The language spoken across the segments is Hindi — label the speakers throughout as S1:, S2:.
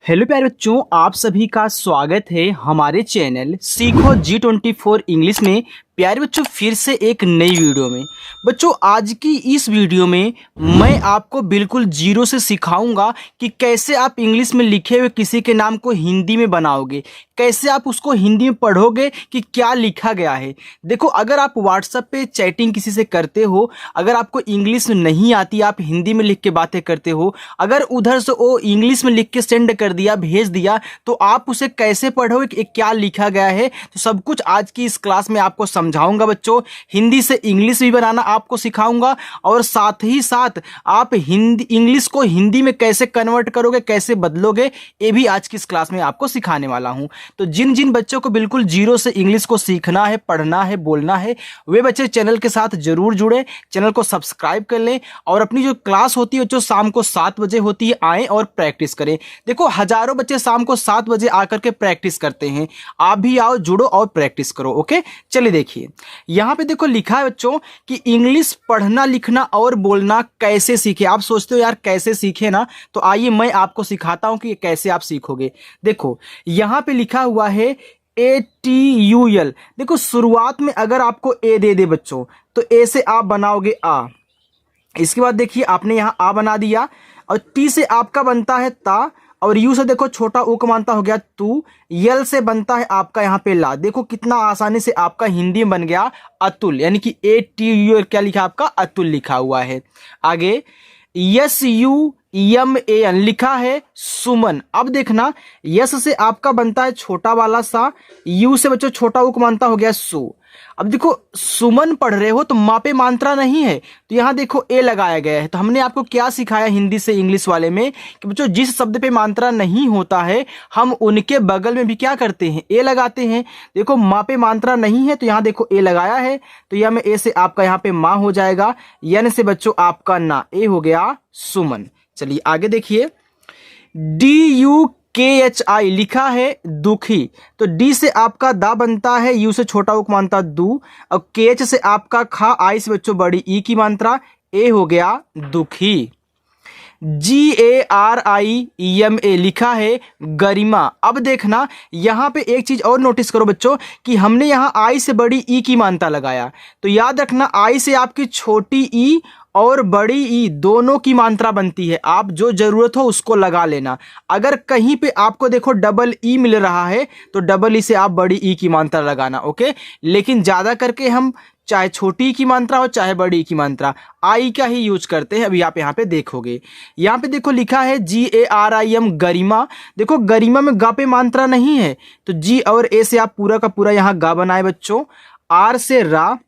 S1: हेलो प्यारे बच्चों, आप सभी का स्वागत है हमारे चैनल सीखो G24 इंग्लिश में। प्यारे बच्चों, फिर से एक नई वीडियो में। बच्चों, आज की इस वीडियो में मैं आपको बिल्कुल जीरो से सिखाऊंगा कि कैसे आप इंग्लिश में लिखे हुए किसी के नाम को हिंदी में बनाओगे, कैसे आप उसको हिंदी में पढ़ोगे कि क्या लिखा गया है। देखो, अगर आप व्हाट्सएप पे चैटिंग किसी से करते हो, अगर आपको इंग्लिश नहीं आती, आप हिंदी में लिख के बातें करते हो, अगर उधर से वो इंग्लिश में लिख के सेंड कर दिया, भेज दिया, तो आप उसे कैसे पढ़ोगे कि क्या लिखा गया है। तो सब कुछ आज की इस क्लास में आपको समझाऊंगा बच्चों। हिंदी से इंग्लिश भी बनाना आपको सिखाऊंगा और साथ ही साथ आप हिंदी इंग्लिश को हिंदी में कैसे कन्वर्ट करोगे, कैसे बदलोगे, ये भी आज की इस क्लास में आपको सिखाने वाला हूं। तो जिन जिन बच्चों को बिल्कुल जीरो से इंग्लिश को सीखना है, पढ़ना है, बोलना है, वे बच्चे चैनल के साथ जरूर जुड़े, चैनल को सब्सक्राइब कर लें और अपनी जो क्लास होती है जो शाम को 7 बजे होती है, आएँ और प्रैक्टिस करें। देखो, हजारों बच्चे शाम को 7 बजे आकर के प्रैक्टिस करते हैं। आप भी आओ, जुड़ो और प्रैक्टिस करो। ओके, चलिए देखिए, यहां पे देखो लिखा है बच्चों कि इंग्लिश पढ़ना, लिखना और बोलना कैसे सीखे। आप सोचते हो यार कैसे सीखे ना, तो आइए मैं आपको सिखाता हूं कि कैसे आप सीखोगे। देखो, यहां पे लिखा हुआ है ATUL। देखो, शुरुआत में अगर आपको ए दे दे बच्चों, तो ए से आप बनाओगे आ। इसके बाद देखिए, आपने यहां आ बना दिया और टी से आपका बनता है ता, और यू से देखो छोटा ऊ का मानता हो गया तू, यल से बनता है आपका यहाँ पे ला। देखो कितना आसानी से आपका हिंदी में बन गया अतुल, यानी कि ATUL क्या लिखा आपका अतुल लिखा हुआ है। आगे SUMAN लिखा है सुमन। अब देखना, यस से आपका बनता है छोटा वाला सा, यू से बच्चों छोटा ऊ का मानता हो गया सु। अब देखो, सुमन पढ़ रहे हो तो माँ पे मात्रा नहीं है, तो यहाँ देखो ए लगाया गया है। तो हमने आपको क्या सिखाया हिंदी से इंग्लिश वाले में कि बच्चों जिस शब्द पे मात्रा नहीं होता है, हम उनके बगल में भी क्या करते हैं, ए लगाते हैं। देखो, माँ पे मात्रा नहीं है तो यहाँ देखो ए लगाया है, तो यह में ए से आपका यहाँ पे माँ हो जाएगा, यन से बच्चों आपका ना, ए हो गया सुमन। चलिए आगे देखिए, DUKHI लिखा है दुखी। तो डी से आपका दा बनता है, यू से छोटा ऊ मानता दू, और केच से आपका खा, आई से बच्चों बड़ी ई की मात्रा, ए हो गया दुखी। GARIMA लिखा है गरिमा। अब देखना, यहां पे एक चीज और नोटिस करो बच्चों कि हमने यहां आई से बड़ी ई की मात्रा लगाया, तो याद रखना आई से आपकी छोटी ई और बड़ी ई दोनों की मात्रा बनती है। आप जो जरूरत हो उसको लगा लेना। अगर कहीं पे आपको देखो डबल ई मिल रहा है तो डबल ई से आप बड़ी ई की मात्रा लगाना। ओके, लेकिन ज्यादा करके हम चाहे छोटी की मात्रा हो चाहे बड़ी की मात्रा, आई का ही यूज करते हैं। अभी आप यहाँ पे देखोगे, यहाँ पे देखो लिखा है GARIM गरिमा। देखो, गरिमा में गा पे मात्रा नहीं है, तो जी और ए से आप पूरा का पूरा यहाँ गा बनाए बच्चों। आर से रा,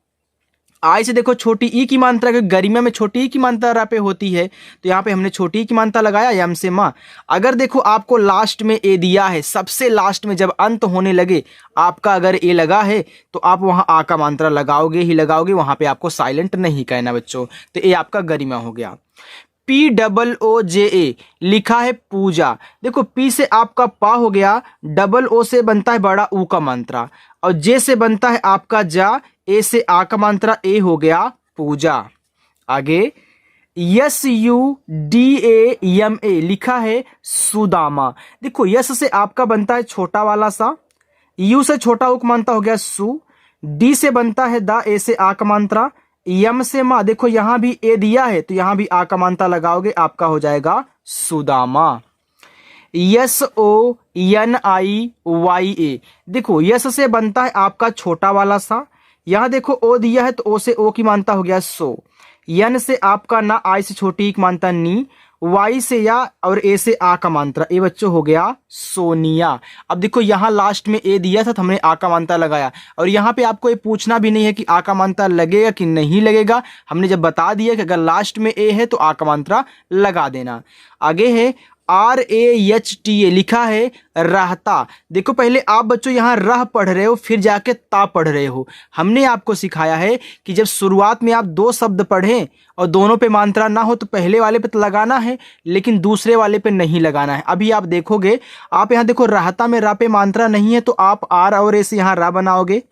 S1: आई से देखो छोटी ई की मात्रा, गरिमा में छोटी ई की मात्रा रा पे होती है, तो यहाँ पे हमने छोटी ई की मात्रा लगाया, यम से माँ। अगर देखो आपको लास्ट में ए दिया है, सबसे लास्ट में जब अंत होने लगे आपका अगर ए लगा है, तो आप वहाँ आ का मात्रा लगाओगे ही लगाओगे, वहाँ पे आपको साइलेंट नहीं कहना बच्चों। तो ए आपका गरिमा हो गया। POOJA लिखा है पूजा। देखो, पी से आपका पा हो गया, डबल ओ से बनता है बड़ा ऊ का मात्रा, और जे से बनता है आपका जा, ए से आ का मात्रा, ए हो गया पूजा। आगे SUDAMA लिखा है सुदामा। देखो, यस से आपका बनता है छोटा वाला सा, यू से छोटा ऊ का मात्रा हो गया सु, डी से बनता है दा, ए से आ का मात्रा, यम से माँ। देखो यहां भी ए दिया है तो यहां भी आ का मात्रा लगाओगे, आपका हो जाएगा सुदामा। SONIYA। देखो, यस से बनता है आपका छोटा वाला सा, यहां देखो ओ दिया है तो ओ से ओ की मात्रा हो गया सो, यन से आपका ना, आई से छोटी की मात्रा नी, वाई से या और ए से आ का मात्रा, ए बच्चों हो गया सोनिया। अब देखो, यहां लास्ट में ए दिया था तो हमने आ का मात्रा लगाया, और यहां पे आपको ये पूछना भी नहीं है कि आ का मात्रा लगेगा कि नहीं लगेगा। हमने जब बता दिया कि अगर लास्ट में ए है तो आ का मात्रा लगा देना। आगे है RAHTA लिखा है रहता। देखो, पहले आप बच्चों यहाँ रह पढ़ रहे हो, फिर जाके ता पढ़ रहे हो। हमने आपको सिखाया है कि जब शुरुआत में आप दो शब्द पढ़ें और दोनों पे मात्रा ना हो तो पहले वाले पे तो लगाना है, लेकिन दूसरे वाले पे नहीं लगाना है। अभी आप देखोगे, आप यहाँ देखो रहता में रा पे मात्रा नहीं है तो आप आर और ए से यहाँ रा बनाओगे,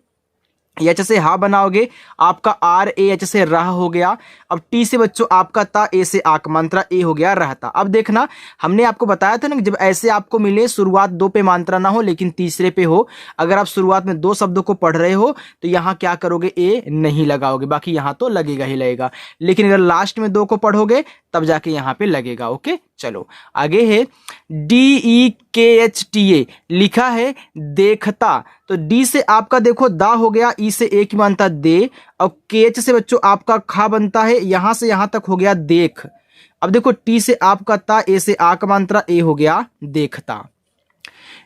S1: एच से हा बनाओगे, आपका आर ए एच से रह हो गया। अब टी से बच्चों आपका ता, ए से आक मात्रा, ए हो गया रहता। अब देखना, हमने आपको बताया था ना, जब ऐसे आपको मिले शुरुआत दो पे मात्रा ना हो लेकिन तीसरे पे हो, अगर आप शुरुआत में दो शब्दों को पढ़ रहे हो तो यहाँ क्या करोगे, ए नहीं लगाओगे, बाकी यहाँ तो लगेगा ही लगेगा, लेकिन अगर लास्ट में दो को पढ़ोगे तब जाके यहाँ पे लगेगा। ओके, चलो आगे है DEKHTA लिखा है देखता। तो डी से आपका देखो दा हो गया, ई से ए की मानता दे, और केच से बच्चों आपका खा बनता है, यहां से यहां तक हो गया देख। अब देखो टी से आपका ता, ए से आ का मात्रा, ए हो गया देखता।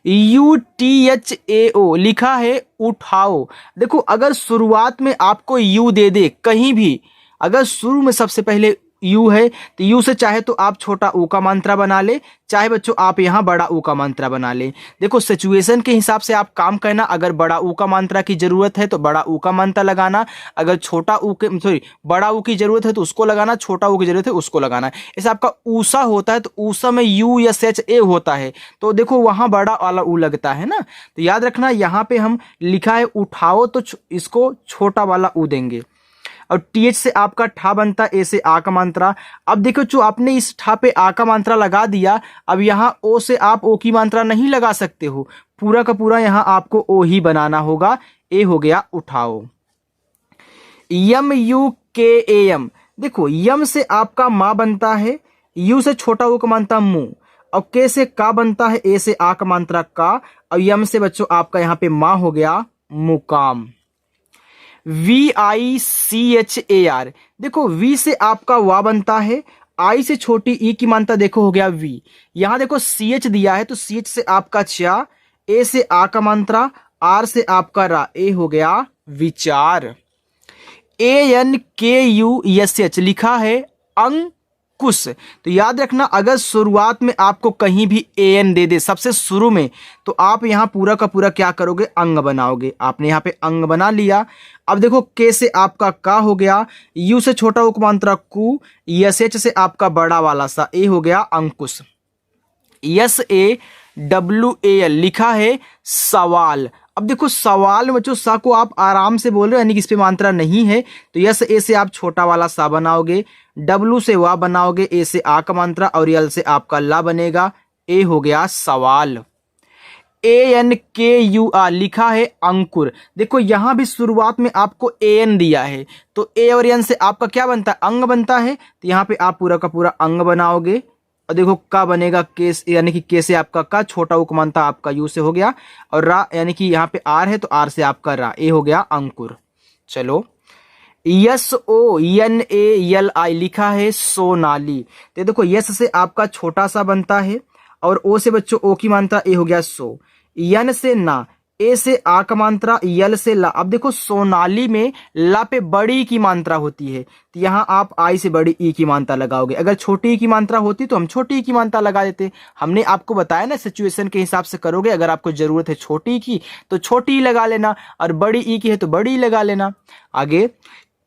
S1: UTHAO लिखा है उठाओ। देखो अगर शुरुआत में आपको यू दे दे कहीं भी, अगर शुरू में सबसे पहले यू है तो यू से चाहे तो आप छोटा ऊ का मात्रा बना ले, चाहे बच्चों आप यहां बड़ा ऊ का मात्रा बना ले। देखो सिचुएशन के हिसाब से आप काम करना, अगर बड़ा ऊ का मात्रा की जरूरत है तो बड़ा ऊ का मात्रा लगाना, अगर छोटा ऊ के सॉरी बड़ा ऊ की जरूरत है तो उसको लगाना, छोटा ऊ की जरूरत है उसको लगाना। ऐसे आपका ऊसा होता है तो ऊसा में यू या एच ए होता है, तो देखो वहां बड़ा वाला ऊ लगता है ना, तो याद रखना यहाँ पे हम लिखा है उठाओ तो इसको छोटा वाला ऊ देंगे। और टीएच से आपका ठा बनता, ए से आ का मात्रा। अब देखो जो आपने इस ठा पे आ का मात्रा लगा दिया, अब यहाँ ओ से आप ओ की मात्रा नहीं लगा सकते हो, पूरा का पूरा यहाँ आपको ओ ही बनाना होगा। ए हो गया उठाओ। YUKAM, देखो यम से आपका माँ बनता है, यू से छोटा ओ का मात्रा मुंह, और के से का बनता है, ए से आ का मात्रा का, और यम से बच्चों आपका यहाँ पे माँ हो गया मुकाम। VICHAR, देखो वी से आपका वा बनता है, आई से छोटी ई की मात्रा देखो हो गया वी, यहां देखो CH दिया है तो CH से आपका चा, ए से आ का मात्रा, आर से आपका रा, ए हो गया विचार। ANKUSH लिखा है अंकुश। तो याद रखना अगर शुरुआत में आपको कहीं भी AN दे दे सबसे शुरू में, तो आप यहां पूरा का पूरा क्या करोगे, अंग बनाओगे। आपने यहां पे अंग बना लिया। अब देखो के से आपका का हो गया, यू से छोटा उपमांत्रा कु, एच से आपका बड़ा वाला सा, ए हो गया अंकुश। SAWAL लिखा है सवाल। अब देखो सवाल में बच्चों सा को आप आराम से बोल रहे हो, यानी कि इस पे मात्रा नहीं है, तो यस ए से आप छोटा वाला सा बनाओगे, डब्लू से वा बनाओगे, ए से आ का मात्रा, और यल से आपका ला बनेगा, ए हो गया सवाल। ANKUR लिखा है अंकुर। देखो यहां भी शुरुआत में आपको AN दिया है, तो ए और एन से आपका क्या बनता है, अंग बनता है, तो यहाँ पे आप पूरा का पूरा अंग बनाओगे। और देखो का बनेगा केस, यानी कि के से आपका का, छोटा उपमानता आपका यू से हो गया, और रा यानी कि यहाँ पे आर है तो आर से आपका रा, ए हो गया अंकुर। चलो SONALI लिखा है सोनाली। तो देखो यस से आपका छोटा सा बनता है, और ओ से बच्चों ओ की मात्रा, ए हो गया सो, यन से ना, ए से आ का मात्रा, यल से ला। अब देखो सोनाली में ला पे बड़ी की मात्रा होती है, तो यहाँ आप आई से बड़ी ई की मात्रा लगाओगे। अगर छोटी ई की मात्रा होती तो हम छोटी ई की मात्रा लगा देते। हमने आपको बताया ना सिचुएशन के हिसाब से करोगे, अगर आपको जरूरत है छोटी की तो छोटी ई लगा लेना, और बड़ी ई की है तो बड़ी लगा लेना। आगे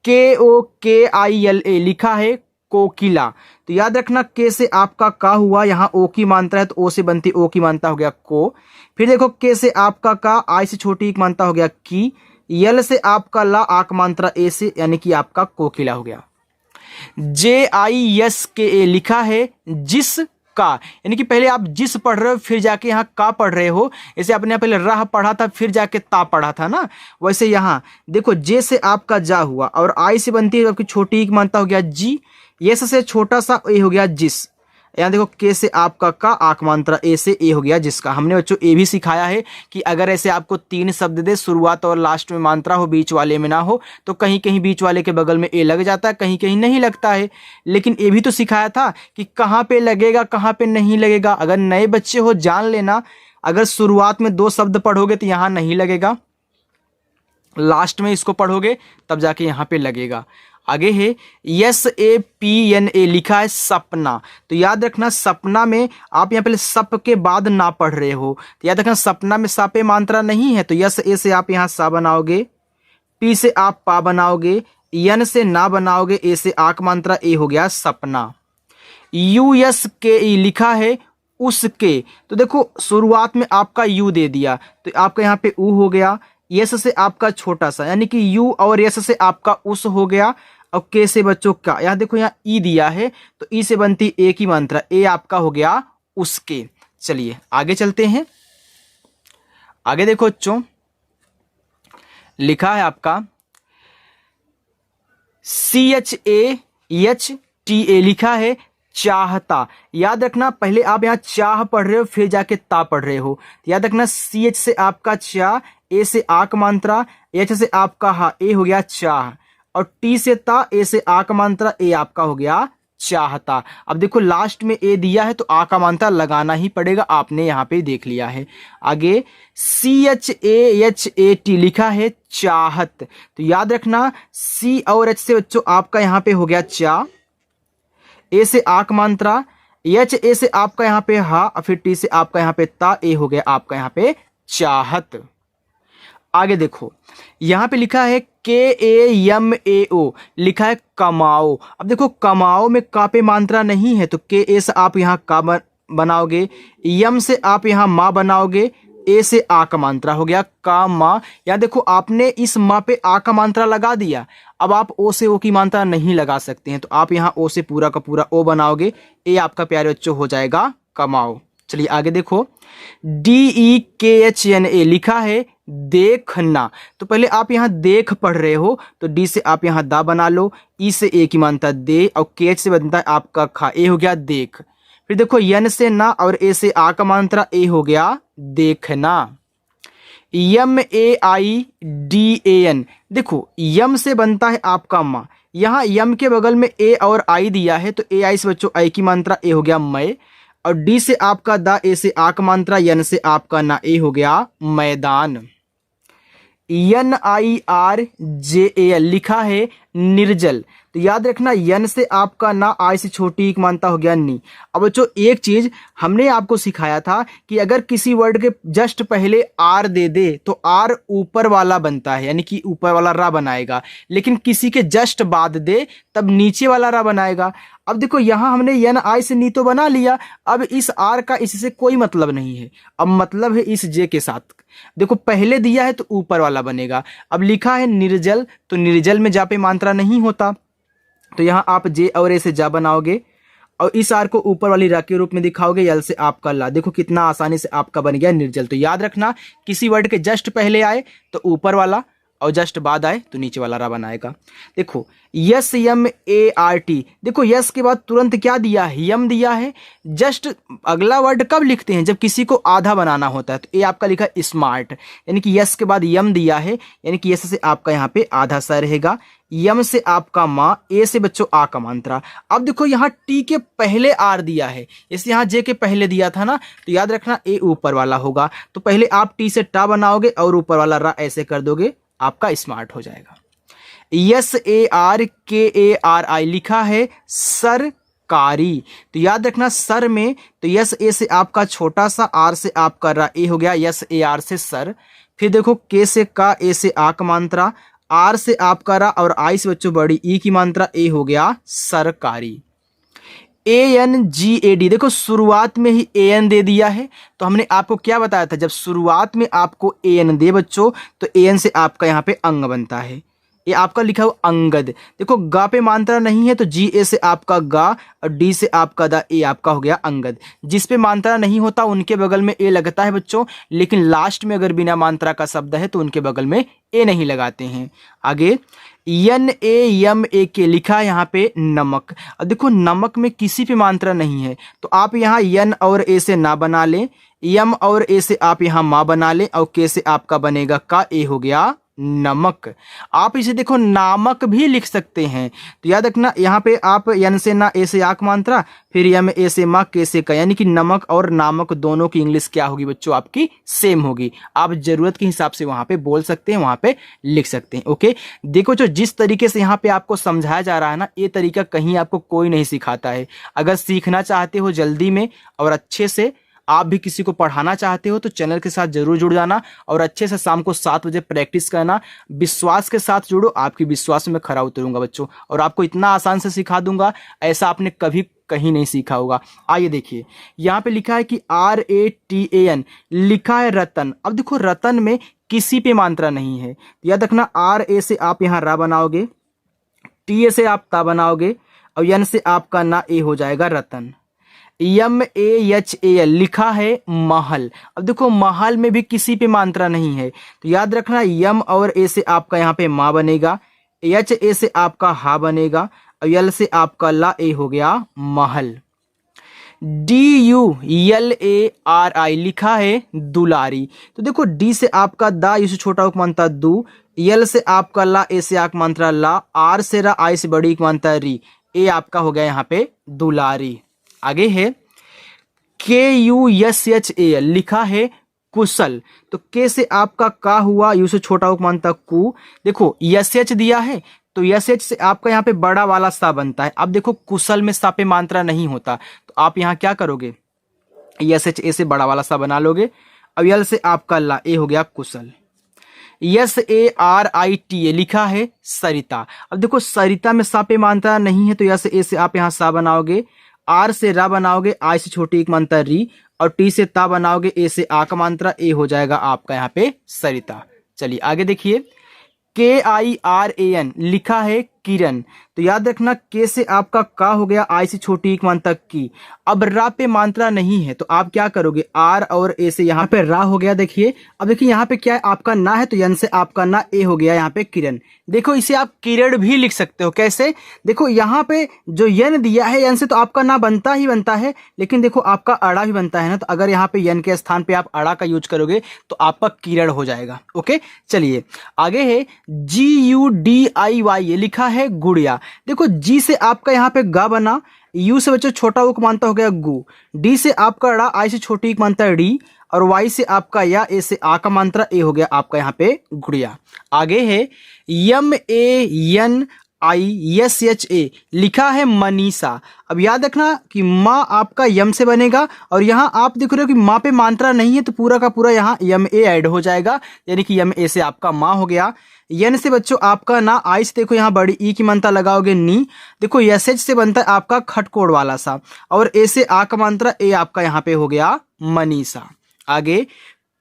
S1: KOKILA लिखा है कोकिला। तो याद रखना के से आपका का हुआ, यहाँ ओ की मात्रा है तो ओ से बनती ओ की मात्रा हो गया को। फिर देखो के से आपका का, आई से छोटी एक मात्रा हो गया की, यल से आपका ला, आक मात्रा ए से, यानी कि आपका कोकिला हो गया। JISKA लिखा है जिस का, यानी कि पहले आप जिस पढ़ रहे हो फिर जाके यहाँ का पढ़ रहे हो। जैसे आपने यहाँ पहले राह पढ़ा था फिर जाके ता पढ़ा था ना, वैसे यहाँ देखो जे से आपका जा हुआ, और आई से बनती है आपकी छोटी एक मात्रा हो गया जी, यस से छोटा सा ए हो गया जिस। यहाँ देखो के से आपका का, आक मात्रा ए से, ए हो गया जिसका। हमने बच्चों ए भी सिखाया है कि अगर ऐसे आपको तीन शब्द दे, शुरुआत और लास्ट में मात्रा हो, बीच वाले में ना हो, तो कहीं कहीं बीच वाले के बगल में ए लग जाता है, कहीं कहीं नहीं लगता है। लेकिन ये भी तो सिखाया था कि कहाँ पे लगेगा कहाँ पे नहीं लगेगा। अगर नए बच्चे हो जान लेना, अगर शुरुआत में दो शब्द पढ़ोगे तो यहाँ नहीं लगेगा, लास्ट में इसको पढ़ोगे तब जाके यहाँ पे लगेगा। आगे है SAPNA लिखा है सपना। तो याद रखना सपना में आप यहाँ पहले सप के बाद ना पढ़ रहे हो, तो याद रखना सपना में सा पे मात्रा नहीं है, तो यस ए से आप यहाँ सा बनाओगे, पी से आप पा बनाओगे, यन से ना बनाओगे, ए से आक मात्रा, ए हो गया सपना। USKE लिखा है उसके। तो देखो शुरुआत में आपका यू दे दिया तो आपका यहाँ पे ऊ हो गया, यस से आपका छोटा सा, यानी कि यू और यस से आपका उस हो गया, और के से बच्चों का, यहाँ देखो यहाँ ई दिया है तो ई से बनती ए की मात्रा, ए आपका हो गया उसके। चलिए आगे चलते हैं। आगे देखो बच्चों, लिखा है आपका CHAHTA लिखा है चाहता। याद रखना पहले आप यहाँ चाह पढ़ रहे हो फिर जाके ता पढ़ रहे हो। याद रखना CH से आपका चा, ए से आक मात्रा, एच से आपका हा, ए हो गया चाह, और टी से ता, ए से आक मात्रा, ए आपका हो गया चाहता। अब देखो लास्ट में ए दिया है तो आ का मात्रा लगाना ही पड़ेगा, आपने यहाँ पे देख लिया है। आगे CHAHAT लिखा है चाहत। तो याद रखना सी और एच से बच्चों आपका यहाँ पे हो गया चा, ए से आक मात्रा, एच ए से आपका यहाँ पे हा, और फिर टी से आपका यहाँ पे ता, ए हो गया आपका यहाँ पे चाहत। आगे देखो यहाँ पे लिखा है KAMAO लिखा है कमाओ। अब देखो कमाओ में का पे मात्रा नहीं है तो के ए से आप यहाँ का बनाओगे, यम से आप यहाँ माँ बनाओगे, ए से आ का मात्रा हो गया का माँ। यहाँ देखो आपने इस माँ पे आ का मात्रा लगा दिया, अब आप ओ से ओ की मात्रा नहीं लगा सकते हैं तो आप यहाँ ओ से पूरा का पूरा ओ बनाओगे, ए आपका प्यारे बच्चों हो जाएगा कमाओ। चलिए आगे देखो DEKHNA लिखा है देखना। तो पहले आप यहाँ देख पढ़ रहे हो तो डी से आप यहाँ दा बना लो, ई से ए की मानता दे, और KH से बनता है आपका खा, ए हो गया देख। फिर देखो यन से ना और ए से आ का मात्रा, ए हो गया देखना। YAIDAN देखो यम से बनता है आपका माँ, यहाँ यम के बगल में ए और आई दिया है तो ए आई से बच्चों आई की मात्रा, ए हो गया मैं, और डी से आपका दा, ए से आ का मात्रा, यन से आपका ना, ए हो गया मैदान। NIRJAL लिखा है निर्जल। तो याद रखना यन से आपका ना, आई से छोटी एक मानता हो गया नी। अब बच्चों एक चीज हमने आपको सिखाया था कि अगर किसी वर्ड के जस्ट पहले आर दे दे तो आर ऊपर वाला बनता है, यानी कि ऊपर वाला रा बनाएगा, लेकिन किसी के जस्ट बाद दे तब नीचे वाला रा बनाएगा। अब देखो यहाँ हमने यन आई से नी तो बना लिया, अब इस आर का इससे कोई मतलब नहीं है, अब मतलब है इस जे के साथ। देखो पहले दिया है तो ऊपर वाला बनेगा, अब लिखा है निर्जल तो निर्जल में जा पे मात्रा नहीं होता तो यहाँ आप जे और ए से जा बनाओगे और इस आर को ऊपर वाली रा के रूप में दिखाओगे, यल से आपका ला। देखो कितना आसानी से आपका बन गया निर्जल। तो याद रखना किसी वर्ड के जस्ट पहले आए तो ऊपर वाला और जस्ट बाद आए तो नीचे वाला रा बनाएगा। देखो SYART, देखो यस के बाद तुरंत क्या दिया है, यम दिया है। जस्ट अगला वर्ड कब लिखते हैं, जब किसी को आधा बनाना होता है। तो ए आपका लिखा स्मार्ट, यानी कि यस के बाद यम दिया है, यानी कि यस से आपका यहाँ पे आधा सा रहेगा, यम से आपका माँ, ए से बच्चों आ का मात्रा। अब देखो यहाँ टी के पहले आर दिया है, इस यहाँ जे के पहले दिया था ना, तो याद रखना ए ऊपर वाला होगा। तो पहले आप टी से टा बनाओगे और ऊपर वाला रा ऐसे कर दोगे, आपका स्मार्ट हो जाएगा। SARKARI लिखा है सरकारी। तो याद रखना सर में तो यस ए से आपका छोटा सा, आर से आपका रा, ए हो गया यस ए आर से सर। फिर देखो के से का, ए से आ का मात्रा, आर से आपका रा और आई से बच्चों बड़ी ई की मात्रा, ए हो गया सरकारी। ANGAD देखो शुरुआत में ही AN दे दिया है, तो हमने आपको क्या बताया था, जब शुरुआत में आपको AN दे बच्चों तो AN से आपका यहाँ पे अंग बनता है। ये आपका लिखा हुआ अंगद। देखो गा पे मात्रा नहीं है तो GA से आपका गा और डी से आपका दा, ए आपका हो गया अंगद। जिस पे मात्रा नहीं होता उनके बगल में ए लगता है बच्चों, लेकिन लास्ट में अगर बिना मात्रा का शब्द है तो उनके बगल में ए नहीं लगाते हैं। आगे NAMAK लिखा है यहाँ पे नमक। अब देखो नमक में किसी पे मात्रा नहीं है तो आप यहाँ यन और ए से ना बना लें, यम और ए से आप यहाँ माँ बना लें, और के से आपका बनेगा का, ए हो गया नमक। आप इसे देखो नामक भी लिख सकते हैं। तो याद रखना यहाँ पे आप यन से ना, ए से आक मात्रा, फिर यम ए से माँ, के से का, यानी कि नमक और नामक दोनों की इंग्लिश क्या होगी बच्चों, आपकी सेम होगी। आप जरूरत के हिसाब से वहां पे बोल सकते हैं, वहां पे लिख सकते हैं। ओके, देखो जो जिस तरीके से यहाँ पे आपको समझाया जा रहा है ना, ये तरीका कहीं आपको कोई नहीं सिखाता है। अगर सीखना चाहते हो जल्दी में और अच्छे से, आप भी किसी को पढ़ाना चाहते हो तो चैनल के साथ जरूर जुड़ जाना और अच्छे से शाम को 7 बजे प्रैक्टिस करना। विश्वास के साथ जुड़ो, आपकी विश्वास में खरा उतरूंगा बच्चों, और आपको इतना आसान से सिखा दूंगा ऐसा आपने कभी कहीं नहीं सीखा होगा। आइए देखिए यहाँ पे लिखा है कि RATAN लिखा है रतन। अब देखो रतन में किसी पे मात्रा नहीं है। तो याद रखना आर ए से आप यहाँ रा बनाओगे, टी ए से आप ता बनाओगे और यन से आपका ना ए हो जाएगा रतन। MAHAL लिखा है महल। अब देखो महल में भी किसी पे मात्रा नहीं है, तो याद रखना यम और ए से आपका यहाँ पे माँ बनेगा, एच ए से आपका हा बनेगा और यल से आपका ला ए हो गया महल। DULARI लिखा है दुलारी। तो देखो डी से आपका दा, यू से छोटा उक मानता दू, यल से आपका ला, ए से आक मात्रा ला, आर से रा, आई से बड़ी मानता री, ए आपका हो गया यहाँ पे दुलारी। आगे है KUSHAL लिखा है कुशल। तो के से आपका का हुआ, यू से छोटा उक मानता कु। देखो यश दिया है तो यश से आपका यहाँ पे बड़ा वाला सा बनता है। अब देखो कुशल में सा पे मात्रा नहीं होता, तो आप यहाँ क्या करोगे, यश ए से बड़ा वाला सा बना लोगे। अब यल से आपका ला, ए हो गया कुशल। SARITA लिखा है सरिता। अब देखो सरिता में सा पे मात्रा नहीं है, तो यश ए से आप यहाँ सा बनाओगे, आर से रा बनाओगे, आई से छोटी एक मात्रा री और टी से ता बनाओगे, ए से आ का मात्रा, ए हो जाएगा आपका यहाँ पे सरिता। चलिए आगे देखिए KIRAN लिखा है किरण। तो याद रखना के से आपका का हो गया, आई से छोटी एक मान तक की। अब रा पे मात्रा नहीं है तो आप क्या करोगे, आर और ए से यहाँ पे रा हो गया। देखिए अब देखिए यहाँ पे क्या है, आपका ना है तो यन से आपका ना, ए हो गया यहाँ पे किरण। देखो इसे आप किरण भी लिख सकते हो। कैसे, देखो यहाँ पे जो यन दिया है, यन से तो आपका ना बनता ही बनता है, लेकिन देखो आपका अड़ा भी बनता है ना, तो अगर यहाँ पे यन के स्थान पे आप अड़ा का यूज करोगे तो आपका किरण हो जाएगा। ओके चलिए आगे है GUDIY लिखा है गुड़िया। देखो जी से आपका यहाँ पे गा बना, यू से बच्चों छोटा उक मानता हो गया गु, डी से आपका ड़ा, आई से छोटी एक मानता है डी और वाई से आपका या, ए से आ का मात्रा, ए हो गया आपका यहाँ पे गुड़िया। आगे है MANISHA लिखा है मनीषा। अब याद रखना कि माँ आपका यम से बनेगा और यहाँ आप देख रहे हो कि माँ पे मात्रा नहीं है, तो पूरा का पूरा यहाँ यम ए ऐड हो जाएगा, यानी कि यम ए से आपका माँ हो गया। यन से बच्चों आपका ना, आई से देखो यहाँ बड़ी ई की मात्रा लगाओगे नी, देखो यशेज से बनता है आपका खटकोड़ वाला सा और ए से आ का मात्रा, ए आपका यहाँ पे हो गया मनीषा। आगे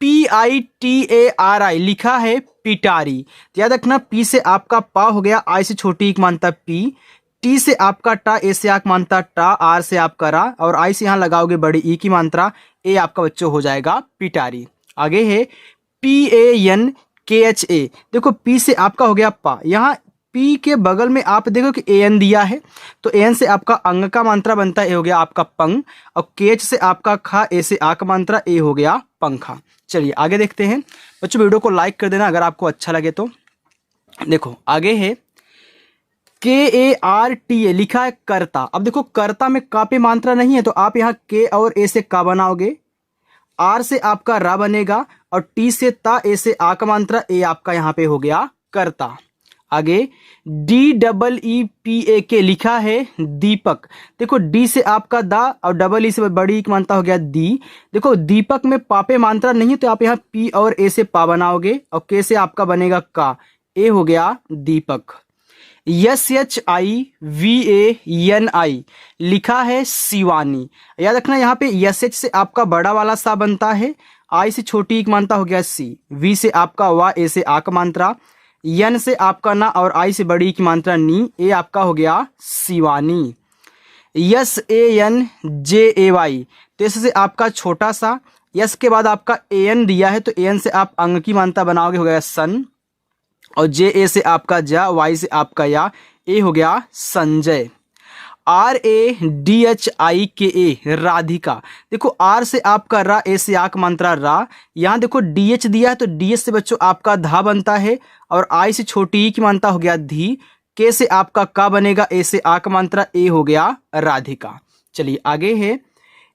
S1: PITARI लिखा है पिटारी। तो याद रखना पी से आपका पा हो गया, आई से छोटी एक मानता पी, टी से आपका टा, ए से आक मानता टा, आर से आपका रा और आई से यहाँ लगाओगे बड़ी ई की मात्रा, ए आपका बच्चों हो जाएगा पिटारी। आगे है PANKHA। देखो पी से आपका हो गया पा, यहाँ पी के बगल में आप देखो कि एन दिया है, तो एन से आपका अंग का मात्रा बनता है, ए हो गया आपका पंग और केच से आपका खा, ए से आ का मात्रा, ए हो गया पंखा। चलिए आगे देखते हैं बच्चों, वीडियो को लाइक कर देना अगर आपको अच्छा लगे तो। देखो आगे है KARTA लिखा है कर्ता। अब देखो कर्ता में का पे मात्रा नहीं है, तो आप यहाँ के और ए से का बनाओगे, आर से आपका रा बनेगा और टी से ता, ए से आ का मात्रा, ए आपका यहाँ पे हो गया कर्ता। आगे DEEPAK लिखा है दीपक। देखो डी से आपका दा और डबल ई से बड़ी एक मात्रा हो गया दी। देखो दीपक में पापे मात्रा नहीं है, तो आप यहाँ पी और ए से पा बनाओगे और के से आपका बनेगा का, ए हो गया दीपक। SHIVANI लिखा है शिवानी। याद रखना यहाँ पे SH से आपका बड़ा वाला सा बनता है, आई से छोटी एक मात्रा हो गया सी, वी से आपका वा, ए से आ का मात्रा, यन से आपका ना और आई से बड़ी की मात्रा नी, ए आपका हो गया शिवानी। SANJAY तो इस से आपका छोटा सा, यस के बाद आपका AN दिया है, तो AN से आप अंग की मात्रा बनाओगे, हो गया सन और JA से आपका जा, वाई से आपका या, ए हो गया संजय। RADHIKA राधिका। देखो आर से आपका रा, ए से आक मात्रा रा, यहाँ देखो DH दिया है, तो DH से बच्चों आपका धा बनता है और आई से छोटी ई की मात्रा हो गया धी, के से आपका का बनेगा, ए से आक मात्रा, ए हो गया राधिका। चलिए आगे है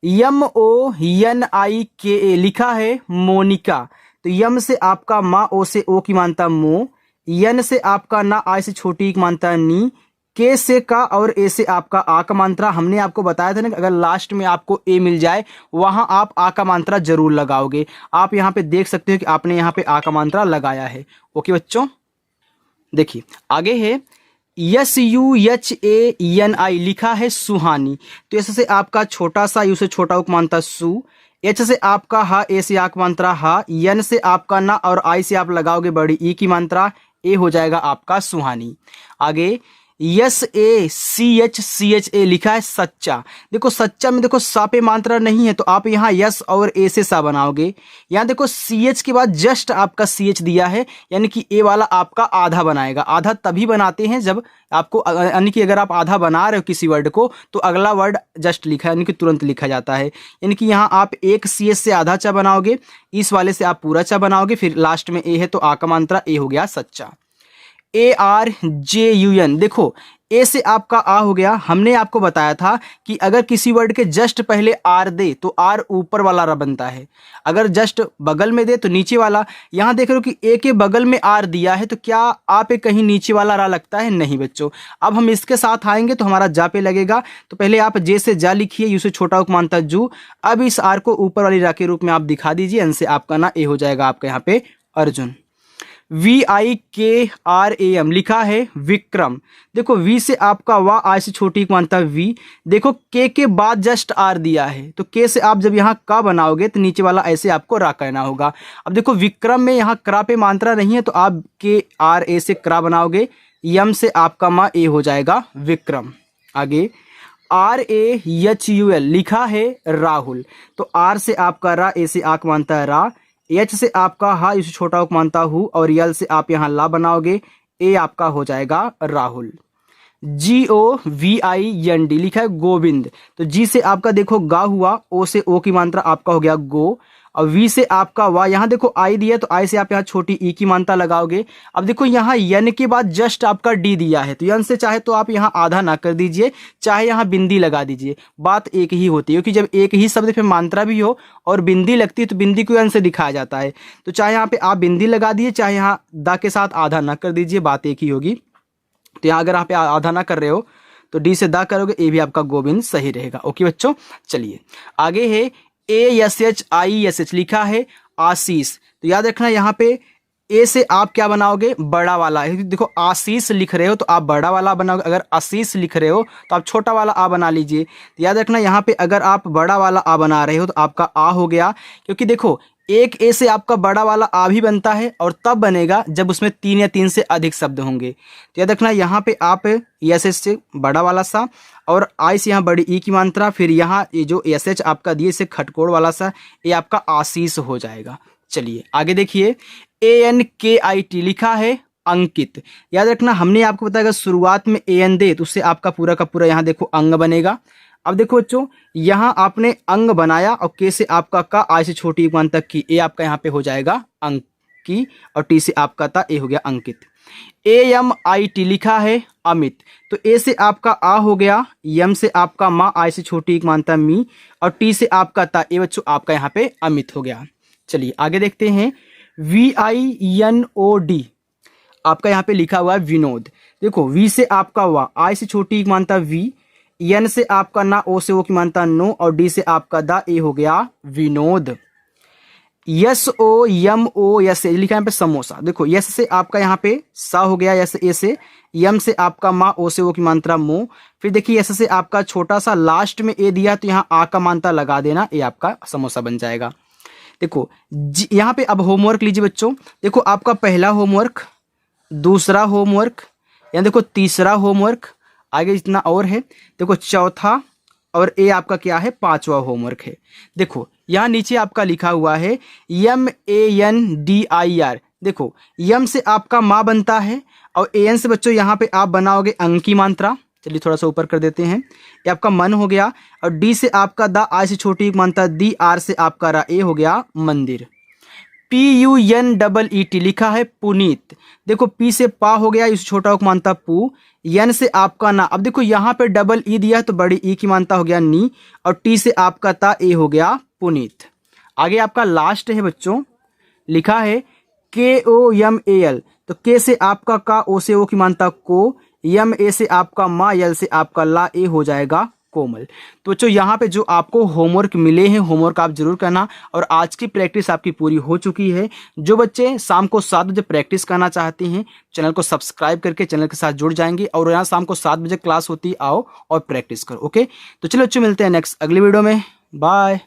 S1: MONIKA लिखा है मोनिका। तो यम से आपका माँ, ओ से ओ की मात्रा मो, यन से आपका ना, आई से छोटी की मात्रा नी, के से का और ए से आपका आ का मात्रा। हमने आपको बताया था ना कि अगर लास्ट में आपको ए मिल जाए वहां आप आ का मात्रा जरूर लगाओगे। आप यहाँ पे देख सकते हो कि आपने यहाँ पे आ का मात्रा लगाया है। ओके बच्चों, देखिए आगे है SUHANI लिखा है सुहानी। तो ऐसे से आपका छोटा सा, यू से छोटा उक मानता सु, एच से आपका हा, ए से आ की मात्रा हा, यन से आपका ना और आई से आप लगाओगे बड़ी ई की मात्रा, ए हो जाएगा आपका सुहानी। आगे yes A C H A लिखा है सच्चा। देखो सच्चा में देखो सा पे मात्रा नहीं है तो आप यहाँ यस और ए से सा बनाओगे। यहाँ देखो सी एच के बाद जस्ट आपका सी एच दिया है, यानी कि ए वाला आपका आधा बनाएगा। आधा तभी बनाते हैं जब आपको, यानी कि अगर आप आधा बना रहे हो किसी वर्ड को तो अगला वर्ड जस्ट लिखा है, यानी कि तुरंत लिखा जाता है। यानी कि यहाँ आप एक सी एच से आधा चा बनाओगे, इस वाले से आप पूरा चा बनाओगे, फिर लास्ट में ए है तो आ का मात्रा ए हो गया सच्चा। A R J U N, देखो ए से आपका आ हो गया। हमने आपको बताया था कि अगर किसी वर्ड के जस्ट पहले आर दे तो आर ऊपर वाला रा बनता है, अगर जस्ट बगल में दे तो नीचे वाला। यहाँ देख रहे हो कि ए के बगल में आर दिया है तो क्या आ पे कहीं नीचे वाला रा लगता है? नहीं बच्चों। अब हम इसके साथ आएंगे तो हमारा जा पे लगेगा। तो पहले आप जे से जा लिखिए, यू से छोटा उक मानता जू। अब इस आर को ऊपर वाली रा के रूप में आप दिखा दीजिए, एन से आपका ना ए हो जाएगा आपका यहाँ पे अर्जुन। VIKRAM लिखा है विक्रम। देखो वी से आपका वाह, आई से छोटी मानता वी। देखो के बाद जस्ट आर दिया है तो के से आप जब यहाँ का बनाओगे तो नीचे वाला ऐसे आपको रा कहना होगा। अब देखो विक्रम में यहाँ क्रा पे मात्रा नहीं है तो आप KRA से क्रा बनाओगे, यम से आपका माँ ए हो जाएगा विक्रम। आगे RAHUL लिखा है राहुल। तो आर से आपका रा, ए से आक मानता है रा, एच से आपका हा, इसे छोटा उक मानता हूँ, और यल से आप यहाँ ला बनाओगे, ए आपका हो जाएगा राहुल। GOVIND लिखा है गोविंद। तो जी से आपका देखो गा हुआ, ओ से ओ की मात्रा आपका हो गया गो, और वी से आपका वाह। यहाँ देखो आई दिया तो आई से आप यहाँ छोटी ई की मात्रा लगाओगे। अब देखो यहाँ यन के बाद जस्ट आपका डी दिया है तो यन से चाहे तो आप यहाँ आधा ना कर दीजिए, चाहे यहाँ बिंदी लगा दीजिए, बात एक ही होती है। क्योंकि जब एक ही शब्द पे मात्रा भी हो और बिंदी लगती है तो बिंदी को यन से दिखाया जाता है। तो चाहे यहाँ पे आप बिंदी लगा दीजिए, चाहे यहाँ दा के साथ आधा ना कर दीजिए, बात एक ही होगी। तो यहाँ अगर आप आधा ना कर रहे हो तो डी से दा करोगे, ए भी आपका गोविंद सही रहेगा। ओके बच्चों, चलिए आगे है ASHISH लिखा है आशीष। तो याद रखना यहाँ पे ए से आप क्या बनाओगे, बड़ा वाला। देखो आशीष लिख रहे हो तो आप बड़ा वाला बनाओगे, अगर आशीष लिख रहे हो तो आप छोटा वाला आ बना लीजिए। तो याद रखना यहाँ पे अगर आप बड़ा वाला आ बना रहे हो तो आपका आ हो गया, क्योंकि देखो एक ए से आपका बड़ा वाला आ भी बनता है और तब बनेगा जब उसमें 3 या 3 से अधिक शब्द होंगे। तो याद रखना यहाँ पे आप एस से बड़ा वाला सा और आई से यहाँ बड़ी ई की मात्रा, फिर यहाँ ये जो एस आपका दिए से खटकोड़ वाला सा, ये आपका आशीष हो जाएगा। चलिए आगे देखिए, ANKIT लिखा है अंकित। याद रखना हमने आपको बताया शुरुआत में AN दे तो उससे आपका पूरा का पूरा यहाँ देखो अंग बनेगा। अब देखो बच्चों यहाँ आपने अंग बनाया और के से आपका का, आई से छोटी वन तक की, ए आपका यहाँ पे हो जाएगा अंकी, और टी से आपका था, ए हो गया अंकित। AMIT लिखा है अमित। तो ए से आपका आ हो गया, यम से आपका माँ, आई से छोटी एक मानता मी, और टी से आपका था, ए बच्चों आपका यहाँ पे अमित हो गया। चलिए आगे देखते हैं, VINOD आपका यहाँ पे लिखा हुआ है विनोद। देखो वी से आपका वा, आई से छोटी एक मानता वी, एन से आपका ना, ओ से ओ की मानता नो, और डी से आपका दा, ए हो गया विनोद। SOMO यस लिखा है यहाँ पे समोसा। देखो यस से आपका यहाँ पे सा हो गया, यस ए से, यम से आपका माँ, ओ से ओ की मात्रा मो, फिर देखिए यस से आपका छोटा सा लास्ट में ए दिया तो यहाँ आ का मात्रा लगा देना, ए आपका समोसा बन जाएगा। देखो यहाँ पे अब होमवर्क लीजिए बच्चों। देखो आपका पहला होमवर्क, दूसरा होमवर्क, यहाँ देखो तीसरा होमवर्क, आगे जितना और है देखो चौथा, और ए आपका क्या है, पांचवा होमवर्क है। देखो यहाँ नीचे आपका लिखा हुआ है MANDIR। देखो यम से आपका माँ बनता है और AN से बच्चों यहाँ पे आप बनाओगे अंक की मात्रा। चलिए थोड़ा सा ऊपर कर देते हैं, ये आपका मन हो गया, और डी से आपका दा, आई से छोटी मात्रा दी, आर से आपका रा, ए हो गया मंदिर। PUNEET लिखा है पुनीत। देखो पी से पा हो गया, इस छोटा को मानता पू, यन से आपका ना। अब देखो यहाँ पे डबल ई दिया तो बड़ी ई की मानता हो गया नी, और टी से आपका ता, ए हो गया पुनीत। आगे आपका लास्ट है बच्चों, लिखा है KOMAL। तो के से आपका का, ओ से ओ की मानता को, यम ए से आपका मा, यल से आपका ला, ए हो जाएगा कोमल। तो बच्चों यहाँ पे जो आपको होमवर्क मिले हैं, होमवर्क आप जरूर करना, और आज की प्रैक्टिस आपकी पूरी हो चुकी है। जो बच्चे शाम को 7 बजे प्रैक्टिस करना चाहते हैं, चैनल को सब्सक्राइब करके चैनल के साथ जुड़ जाएंगे, और यहाँ शाम को 7 बजे क्लास होती है, आओ और प्रैक्टिस करो। ओके, तो चलो बच्चों मिलते हैं नेक्स्ट अगली वीडियो में, बाय।